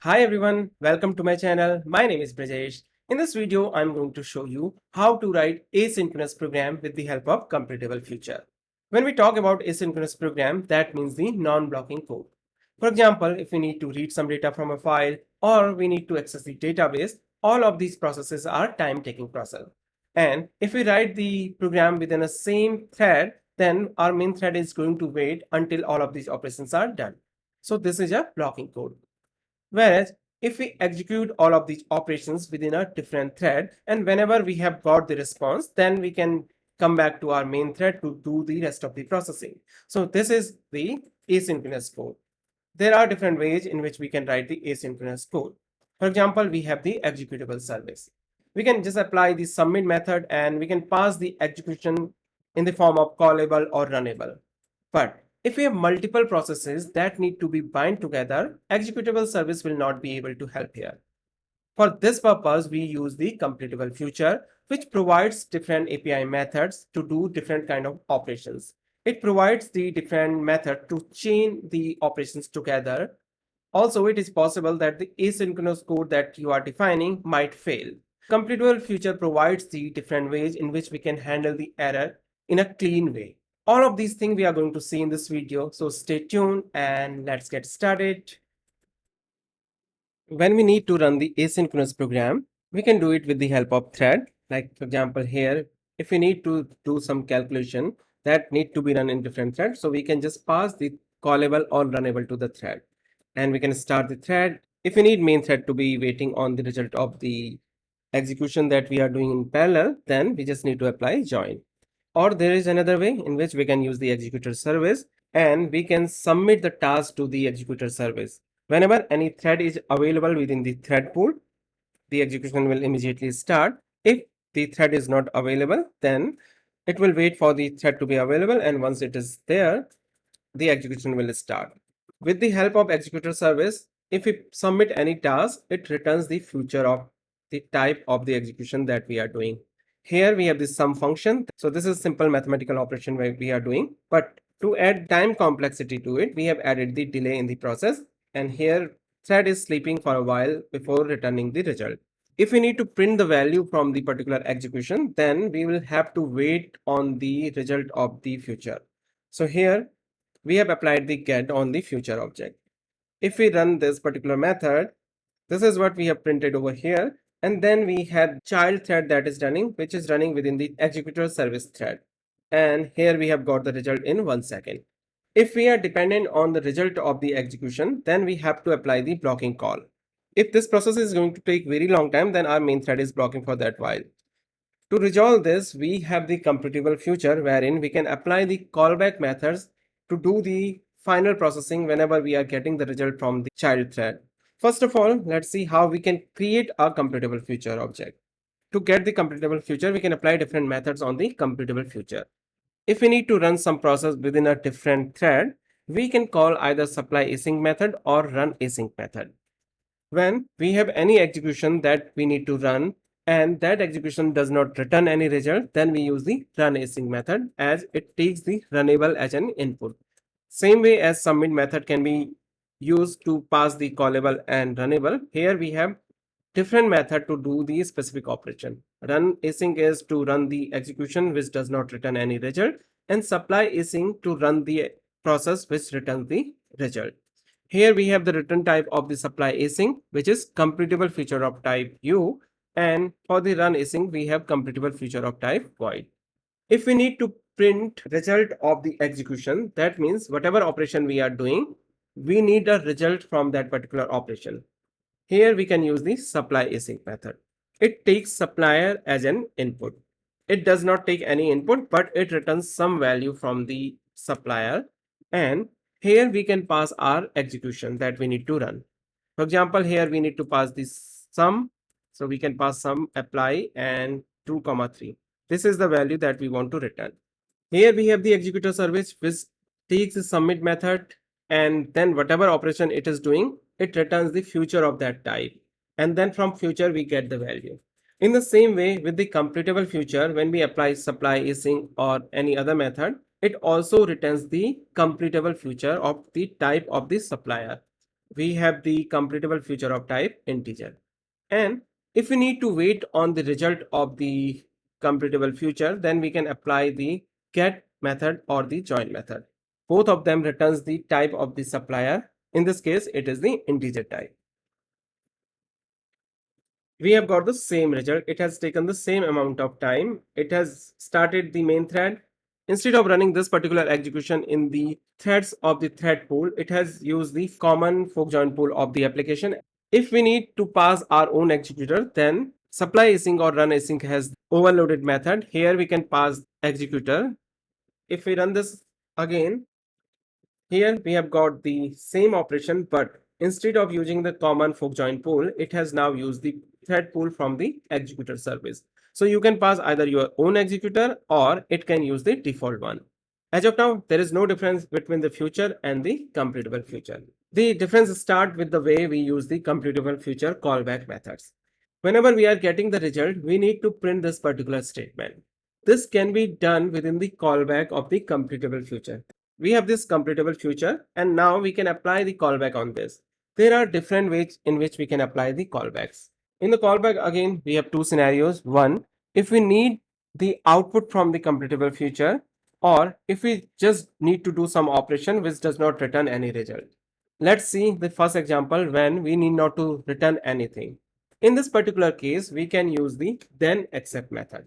Hi everyone, welcome to my channel. My name is Brajesh. In this video, I'm going to show you how to write asynchronous program with the help of completable future. When we talk about asynchronous program, that means the non-blocking code. For example, if we need to read some data from a file or we need to access the database, all of these processes are time-taking process. And if we write the program within a same thread, then our main thread is going to wait until all of these operations are done. So this is a blocking code. Whereas if we execute all of these operations within a different thread, and whenever we have got the response, then we can come back to our main thread to do the rest of the processing. So this is the asynchronous code. There are different ways in which we can write the asynchronous code. For example, we have the executable service. We can just apply the submit method and we can pass the execution in the form of callable or runnable. But if we have multiple processes that need to be bind together, executable service will not be able to help here. For this purpose, we use the completable future, which provides different API methods to do different kind of operations. It provides the different method to chain the operations together. Also, it is possible that the asynchronous code that you are defining might fail. Completable future provides the different ways in which we can handle the error in a clean way. All of these things we are going to see in this video, so stay tuned and let's get started. When we need to run the asynchronous program, we can do it with the help of thread. Like for example here, if we need to do some calculation that need to be run in different threads, so we can just pass the callable or runnable to the thread and we can start the thread. If we need main thread to be waiting on the result of the execution that we are doing in parallel, then we just need to apply join. Or there is another way in which we can use the executor service and we can submit the task to the executor service. Whenever any thread is available within the thread pool, the execution will immediately start. If the thread is not available, then it will wait for the thread to be available, and once it is there, the execution will start. With the help of executor service, if we submit any task, it returns the future of the type of the execution that we are doing. Here we have this sum function. So this is simple mathematical operation where we are doing, but to add time complexity to it, we have added the delay in the process, and here thread is sleeping for a while before returning the result. If we need to print the value from the particular execution, then we will have to wait on the result of the future. So here we have applied the get on the future object. If we run this particular method, this is what we have printed over here. And then we have child thread that is running, which is running within the executor service thread. And here we have got the result in 1 second. If we are dependent on the result of the execution, then we have to apply the blocking call. If this process is going to take very long time, then our main thread is blocking for that while. To resolve this, we have the completable future wherein we can apply the callback methods to do the final processing whenever we are getting the result from the child thread. First of all, let's see how we can create a completable future object. To get the completable future, we can apply different methods on the completable future. If we need to run some process within a different thread, we can call either supply async method or run async method. When we have any execution that we need to run and that execution does not return any result, then we use the run async method as it takes the runnable as an input. Same way as submit method can be used to pass the callable and runnable, here we have different method to do the specific operation. Run async is to run the execution which does not return any result, and supply async to run the process which returns the result. Here we have the return type of the supply async, which is completable feature of type U, and for the run async we have completable feature of type void. If we need to print result of the execution, that means whatever operation we are doing, we need a result from that particular operation. Here we can use the supply async method. It takes supplier as an input. It does not take any input, but it returns some value from the supplier, and here we can pass our execution that we need to run. For example, here we need to pass this sum, so we can pass sum apply and 2 comma 3. This is the value that we want to return. Here we have the executor service which takes the submit method, and then whatever operation it is doing, it returns the future of that type, and then from future we get the value. In the same way with the completable future, when we apply supply async or any other method, it also returns the completable future of the type of the supplier. we have the completable future of type integer. And if we need to wait on the result of the completable future, then we can apply the get method or the join method. Both of them returns the type of the supplier. In this case, it is the integer type. We have got the same result. It has taken the same amount of time. It has started the main thread. Instead of running this particular execution in the threads of the thread pool, it has used the common fork join pool of the application. If we need to pass our own executor, then supply async or run async has overloaded method. Here we can pass executor. If we run this again, here we have got the same operation, but instead of using the common fork join pool, it has now used the thread pool from the executor service. So you can pass either your own executor or it can use the default one. As of now, there is no difference between the future and the completable future. The difference starts with the way we use the completable future callback methods. Whenever we are getting the result, we need to print this particular statement. This can be done within the callback of the completable future. We have this completable future and now we can apply the callback on this. There are different ways in which we can apply the callbacks. In the callback, again, we have two scenarios. One, if we need the output from the completable future, or if we just need to do some operation which does not return any result. Let's see the first example when we need not to return anything. In this particular case, we can use the then except method.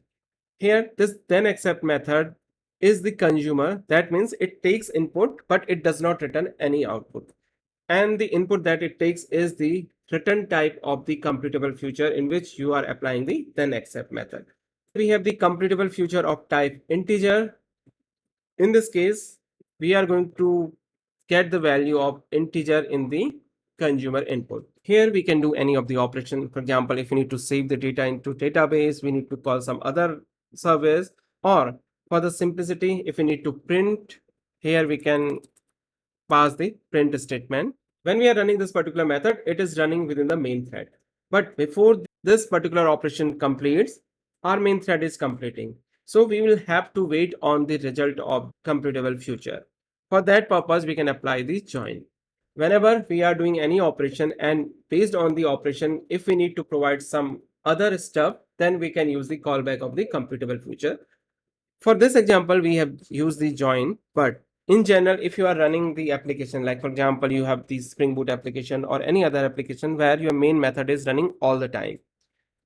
Here, this then except method is the consumer. That means it takes input, but it does not return any output. And the input that it takes is the return type of the completable future in which you are applying the then except method. We have the completable future of type integer. In this case, we are going to get the value of integer in the consumer input. Here we can do any of the operation. For example, if we need to save the data into database, we need to call some other service, or for the simplicity, if we need to print, here we can pass the print statement. When we are running this particular method, it is running within the main thread. But before this particular operation completes, our main thread is completing. So we will have to wait on the result of completable future. For that purpose, we can apply the join. Whenever we are doing any operation and based on the operation, if we need to provide some other stuff, then we can use the callback of the completable future. For this example, we have used the join, but in general, if you are running the application, like for example, you have the Spring Boot application or any other application where your main method is running all the time.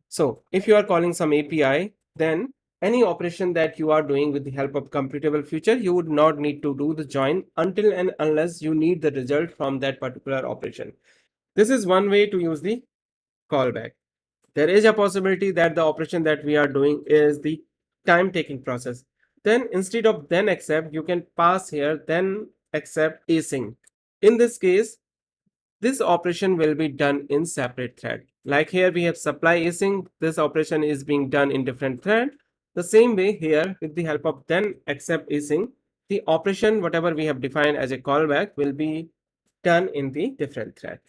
So if you are calling some API, then any operation that you are doing with the help of completable future, you would not need to do the join until and unless you need the result from that particular operation. This is one way to use the callback. There is a possibility that the operation that we are doing is the time taking process. Then instead of then except, you can pass here then except async. In this case, this operation will be done in separate thread. Like here we have supply async. This operation is being done in different thread. The same way here, with the help of then except async, the operation whatever we have defined as a callback will be done in the different thread.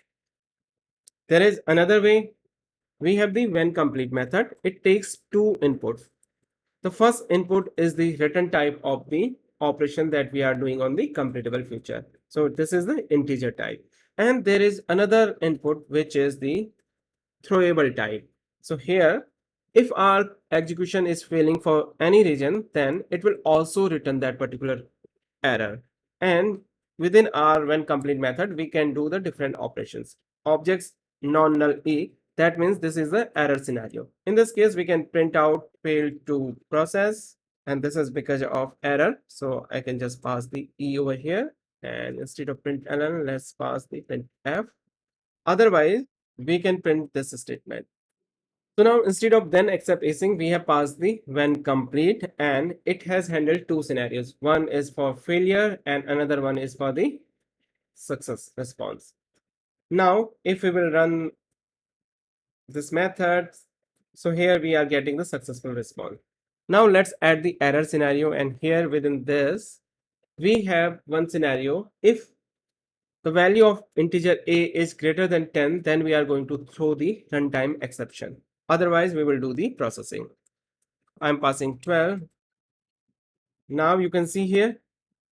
There is another way. We have the when complete method. It takes two inputs. The first input is the return type of the operation that we are doing on the completable future. So this is the integer type. And there is another input which is the throwable type. So here, if our execution is failing for any region, then it will also return that particular error. And within our when complete method, we can do the different operations. Objects non-null E, that means this is the error scenario. In this case, we can print out failed to process, and this is because of error. So I can just pass the E over here, and instead of print ln, let's pass the print F. Otherwise, we can print this statement. So now instead of then except async, we have passed the when complete, and it has handled two scenarios. One is for failure and another one is for the success response. Now, if we will run this method, so here we are getting the successful response. Now let's add the error scenario, and here within this, we have one scenario. If the value of integer a is greater than 10, then we are going to throw the runtime exception. Otherwise, we will do the processing. I'm passing 12. Now you can see here,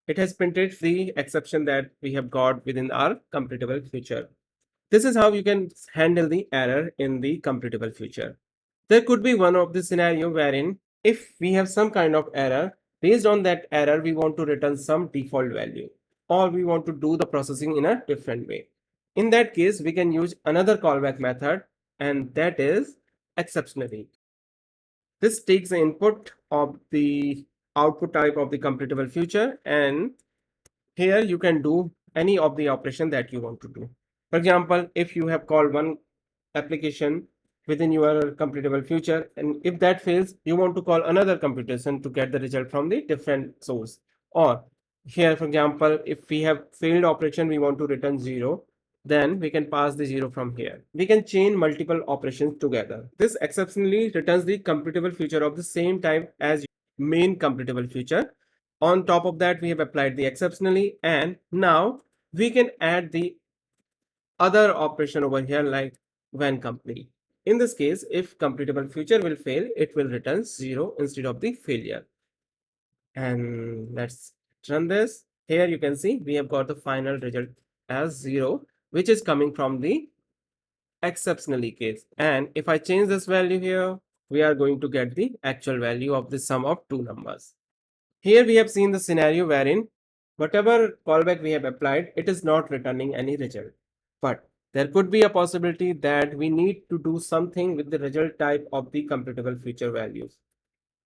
it has printed the exception that we have got within our completable future. This is how you can handle the error in the computable future. There could be one of the scenario wherein if we have some kind of error, based on that error, we want to return some default value, or we want to do the processing in a different way. In that case, we can use another callback method, and that is exceptionally. This takes the input of the output type of the computable future, and here you can do any of the operation that you want to do. For example, if you have called one application within your computable future, and if that fails, you want to call another computation to get the result from the different source. Or here, for example, if we have failed operation, we want to return 0, then we can pass the 0 from here. We can chain multiple operations together. This exceptionally returns the computable future of the same type as main computable future. On top of that, we have applied the exceptionally, and now we can add the other operation over here like when complete. In this case, if computable future will fail, it will return 0 instead of the failure. And let's run this. Here you can see we have got the final result as 0, which is coming from the exceptionally case. And if I change this value here, we are going to get the actual value of the sum of two numbers. Here we have seen the scenario wherein whatever callback we have applied, it is not returning any result. But there could be a possibility that we need to do something with the result type of the computable future values.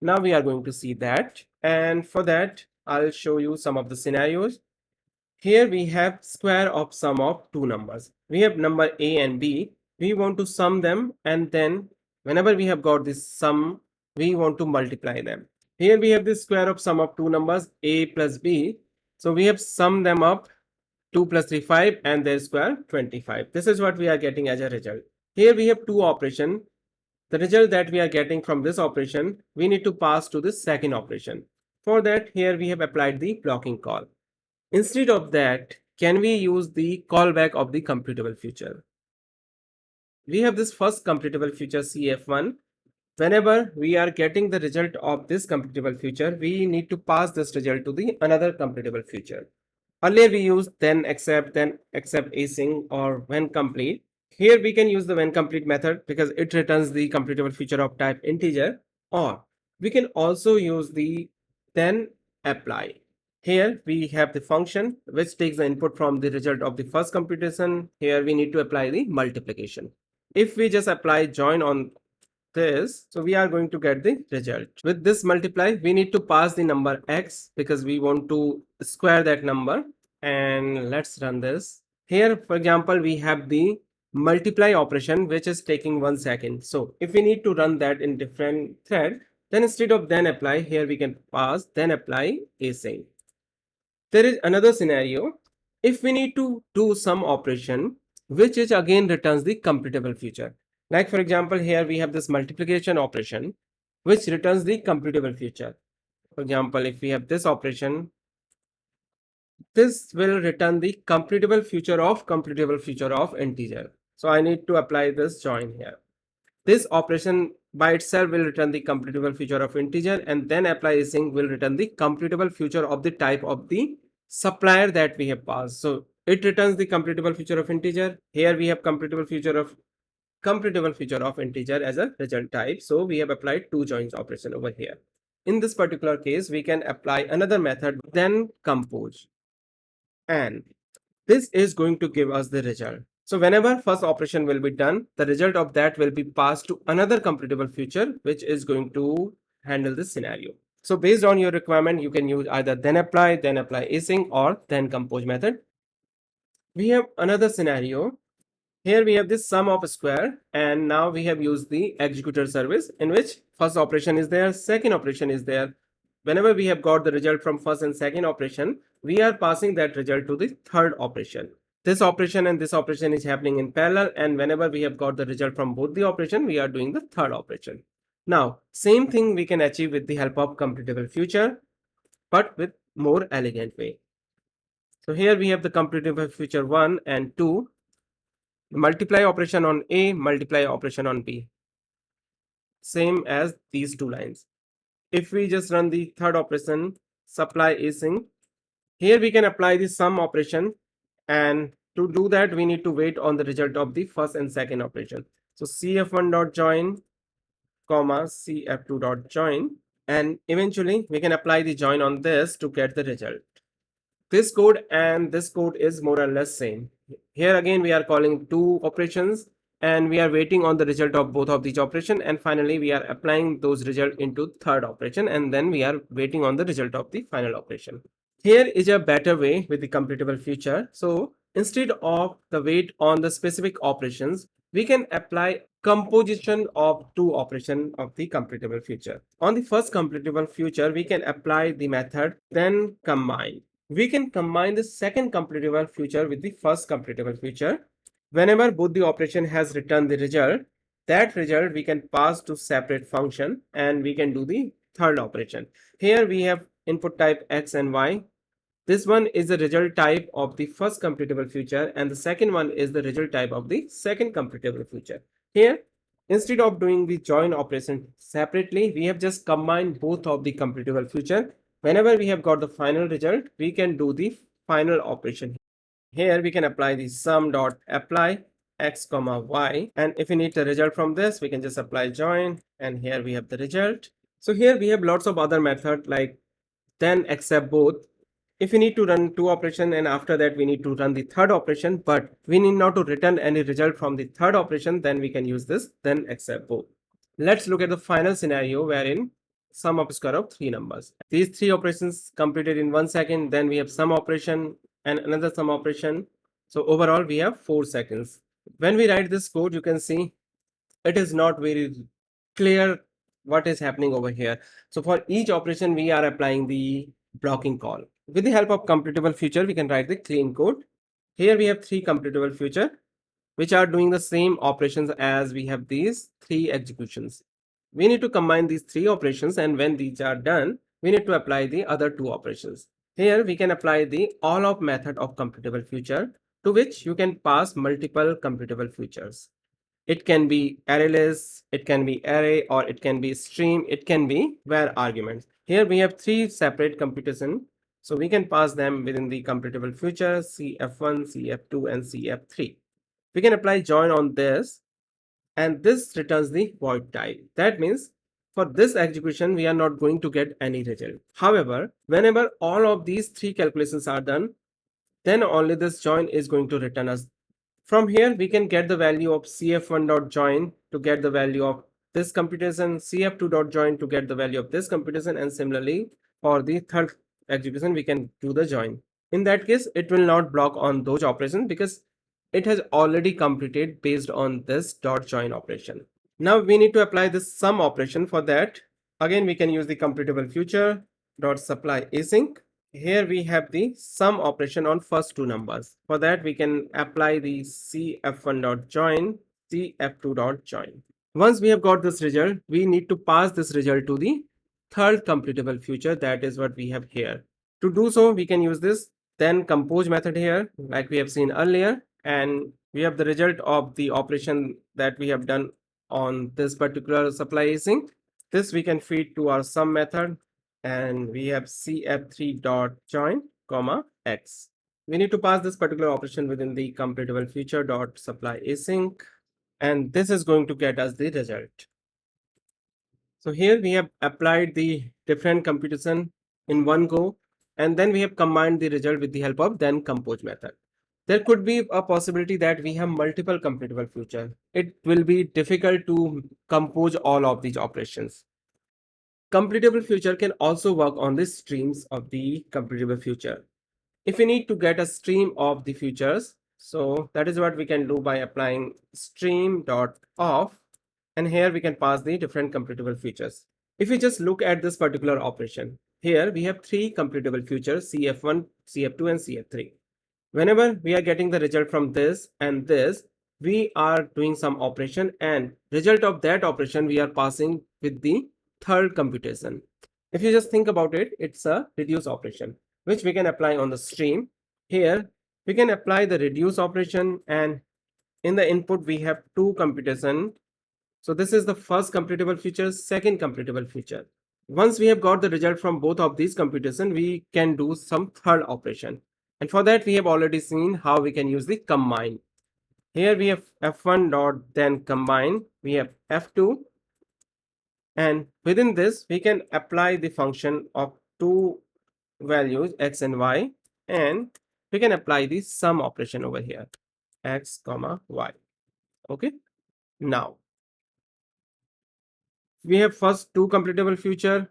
Now we are going to see that. And for that, I'll show you some of the scenarios. Here we have square of sum of two numbers. We have number A and B. We want to sum them, and then whenever we have got this sum, we want to multiply them. Here we have the square of sum of two numbers A plus B. So we have summed them up, 2 plus 3 5, and their square 25. This is what we are getting as a result. Here we have two operation. The result that we are getting from this operation, we need to pass to the second operation. For that, here we have applied the blocking call. Instead of that, can we use the callback of the computable future? We have this first computable future CF1. Whenever we are getting the result of this computable future, we need to pass this result to the another computable future. Earlier we used then accept async, or when complete. Here we can use the when complete method because it returns the computable future of type integer, or we can also use the then apply. Here we have the function which takes the input from the result of the first computation. Here we need to apply the multiplication. If we just apply join on this, so we are going to get the result. With this multiply, we need to pass the number x because we want to square that number. And let's run this. Here, for example, we have the multiply operation which is taking 1 second. So if we need to run that in different thread, then instead of then apply, here we can pass then apply async. There is another scenario. If we need to do some operation which is again returns the computable future. Like for example, here we have this multiplication operation which returns the computable future. For example, if we have this operation, this will return the computable future of integer. So I need to apply this join here. This operation by itself will return the computable future of integer, and then apply async will return the computable future of the type of the supplier that we have passed. So it returns the computable future of integer. Here we have computable future of integer as a result type. So we have applied two joins operation over here. In this particular case, we can apply another method then compose, and this is going to give us the result. So whenever first operation will be done, the result of that will be passed to another computable future, which is going to handle this scenario. So based on your requirement, you can use either then apply async, or then compose method. We have another scenario. Here we have this sum of square, and now we have used the executor service in which first operation is there, second operation is there. Whenever we have got the result from first and second operation, we are passing that result to the third operation. This operation and this operation is happening in parallel, and whenever we have got the result from both the operation, we are doing the third operation. Now, same thing we can achieve with the help of computable future, but with more elegant way. So here we have the computable future 1 and 2, multiply operation on A, multiply operation on B, same as these two lines. If we just run the third operation, supply async, here we can apply the sum operation and To do that, we need to wait on the result of the first and second operation. So cf1 dot join, comma cf2 dot join, and eventually we can apply the join on this to get the result. This code and this code is more or less same. Here again we are calling two operations and we are waiting on the result of both of these operations, and finally we are applying those results into third operation, and then we are waiting on the result of the final operation. Here is a better way with the completable future. So instead of the wait on the specific operations, we can apply composition of two operations of the completable future. On the first completable future, we can apply the method then combine. We can combine the second completable future with the first completable future. Whenever both the operation has returned the result, that result we can pass to separate function and we can do the third operation. Here we have input type x and y. This one is the result type of the first completable future and the second one is the result type of the second completable future. Here, instead of doing the join operation separately, we have just combined both of the completable future. Whenever we have got the final result, we can do the final operation. Here we can apply the sum dot apply x comma y, and if we need the result from this, we can just apply join, and here we have the result. So here we have lots of other methods like then except both. If we need to run two operation and after that we need to run the third operation, but we need not to return any result from the third operation, then we can use this then except both. Let's look at the final scenario wherein sum of square of three numbers. These three operations completed in 1 second, then we have sum operation and another sum operation. So overall we have 4 seconds. When we write this code, you can see it is not very clear what is happening over here. So for each operation we are applying the blocking call. With the help of completable future, we can write the clean code. Here we have three completable future which are doing the same operations as we have these three executions. We need to combine these three operations, and when these are done, we need to apply the other two operations. Here we can apply the all of method of completable future, to which you can pass multiple completable futures. It can be ArrayList, it can be array, or it can be stream, it can be var arguments. Here we have three separate computation, so we can pass them within the completable future cf1, cf2, and cf3. We can apply join on this, and this returns the void type. That means for this execution, we are not going to get any result. However, whenever all of these three calculations are done, then only this join is going to return us. From here, we can get the value of cf1.join to get the value of this computation, cf2.join to get the value of this computation, and similarly for the third execution, we can do the join. In that case, it will not block on those operations because it has already completed based on this dot join operation. Now we need to apply this sum operation. For that, again we can use the completable future dot supply async. Here we have the sum operation on first two numbers. For that, we can apply the cf1 dot join, cf2 dot join. Once we have got this result, we need to pass this result to the third completable future. That is what we have here. To do so, we can use this then compose method here, like we have seen earlier, and we have the result of the operation that we have done on this particular supply async. This we can feed to our sum method, and we have cf3 dot join comma x. We need to pass this particular operation within the completable future dot supply async, and this is going to get us the result. So here we have applied the different computation in one go, and then we have combined the result with the help of then compose method. There could be a possibility that we have multiple completable future. It will be difficult to compose all of these operations. Completable future can also work on the streams of the completable future. If we need to get a stream of the futures, so that is what we can do by applying stream.off, and here we can pass the different completable futures. If we just look at this particular operation, here we have three completable futures, cf1, cf2, and cf3. Whenever we are getting the result from this and this, we are doing some operation, and result of that operation we are passing with the third computation. If you just think about it, it's a reduce operation, which we can apply on the stream. Here we can apply the reduce operation, and in the input we have two computation. So this is the first completable feature, second completable feature. Once we have got the result from both of these computation, we can do some third operation. And for that, we have already seen how we can use the combine. Here we have f1 dot then combine, we have f2, and within this we can apply the function of two values x and y, and we can apply the sum operation over here, x comma y. Okay, now we have first two completable future.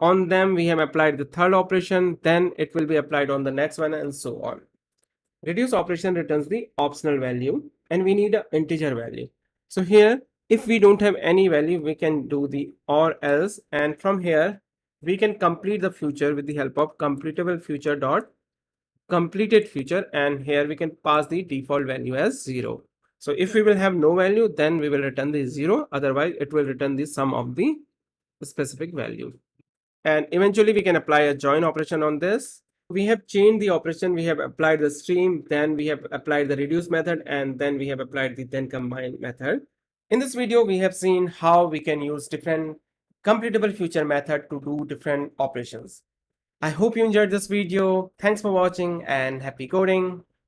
On them we have applied the third operation, then it will be applied on the next one, and so on. Reduce operation returns the optional value, and we need an integer value. So here, if we don't have any value, we can do the or else, and from here we can complete the future with the help of completable future dot completed future, and here we can pass the default value as 0. So if we will have no value, then we will return the 0, otherwise it will return the sum of the specific value. And eventually we can apply a join operation on this. We have chained the operation, we have applied the stream, then we have applied the reduce method, and then we have applied the then combine method. In this video, we have seen how we can use different completable future method to do different operations. I hope you enjoyed this video. Thanks for watching and happy coding.